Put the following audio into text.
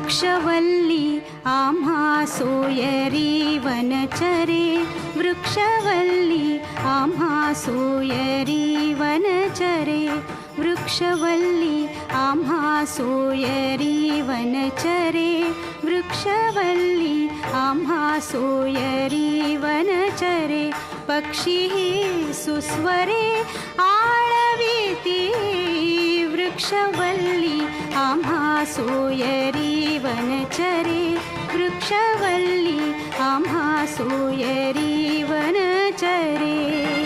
वृक्षवल्ली आम्हा सोयरी वनचरे, वृक्षवल्ली आम्हा सोयरी वनचरे, वृक्षवल्ली आम्हा सोयरी वनचरे, वृक्षवल्ली आम्हा सोयरी वनचरे. पक्षी सुस्वरे आळविती, वृक्षवल्ली आम्हा सोयरी वनचरे, वृक्षवल्ली आम्हा सोयरी वनचरे.